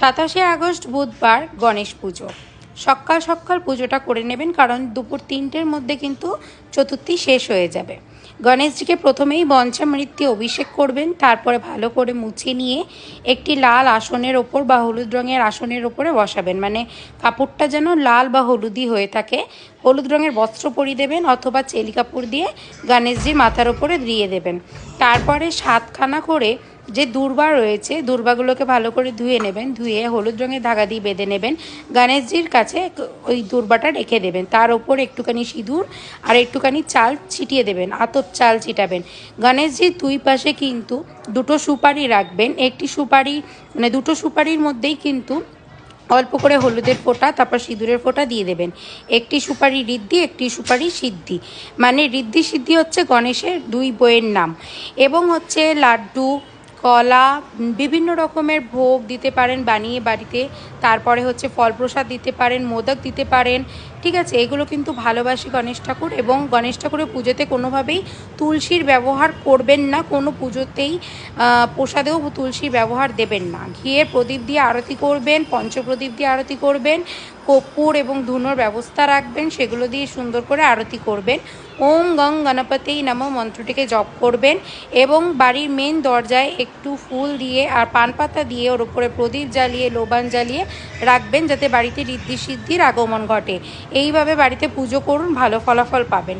27শে August বুধবার গণেশ পুজো। সকাল সকাল পুজোটা করে নেবেন, কারণ দুপুর 3টের মধ্যে কিন্তু চতুর্থী শেষ হয়ে যাবে। গণেশজিকে প্রথমেই পঞ্চামৃত্যে অভিষেক করবেন, তারপরে ভালো করে মুছে নিয়ে একটি লাল আসনের ওপর বা হলুদ রঙের আসনের ওপরে বসাবেন। মানে কাপড়টা যেন লাল বা হলুদি হয়ে থাকে। হলুদ রঙের বস্ত্র পরিয়ে দেবেন অথবা চেলি কাপড় দিয়ে গণেশজির মাথার ওপরে দিয়ে দেবেন। তারপরে 7খানা করে যে দূর্বা রয়েছে, দূর্বাগুলোকে ভালো করে ধুয়ে নেবেন, ধুয়ে হলুদ রঙের ধাগা দিয়ে বেঁধে নেবেন। গণেশজির কাছে ওই দূর্বাটা রেখে দেবেন, তার ওপর একটুখানি সিঁদুর আর একটুখানি চাল ছিটিয়ে দেবেন, আতপ চাল ছিটাবেন। গণেশজির দুই পাশে কিন্তু দুটো সুপারি রাখবেন। একটি সুপারি মানে দুটো সুপারির মধ্যেই কিন্তু অল্প করে হলুদের ফোঁটা, তারপর সিঁদুরের ফোঁটা দিয়ে দেবেন। একটি সুপারি ঋদ্ধি, একটি সুপারি সিদ্ধি। মানে ঋদ্ধি সিদ্ধি হচ্ছে গণেশের দুই বইয়ের নাম। এবং হচ্ছে লাড্ডু, কলা, বিভিন্ন রকমের ভোগ দিতে পারেন বানিয়ে বাড়িতে। তারপরে হচ্ছে ফল প্রসাদ দিতে পারেন, মোদক দিতে পারেন। ঠিক আছে, এগুলো কিন্তু ভালোবাসি গণেশ ঠাকুর। এবং গণেশ ঠাকুরের পুজোতে কোনোভাবেই তুলসীর ব্যবহার করবেন না, কোনো পুজোতেই প্রসাদেও তুলসীর ব্যবহার দেবেন না। ঘিয়ের প্রদীপ দিয়ে আরতি করবেন, পঞ্চপ্রদীপ দিয়ে আরতি করবেন, কর্পূর এবং ধুনোর ব্যবস্থা রাখবেন, সেগুলো দিয়ে সুন্দর করে আরতি করবেন। ওম গং গণপতিই নমঃ মন্ত্রটিকে জপ করবেন এবং বাড়ির মেন দরজায় একটু ফুল দিয়ে আর পান পাতা দিয়ে ওর উপরে প্রদীপ জ্বালিয়ে লোবান জ্বালিয়ে রাখবেন, যাতে বাড়িতে ঋদ্ধি সিদ্ধির আগমন ঘটে। এইভাবে বাড়িতে পুজো করুন, ভালো ফলাফল পাবেন।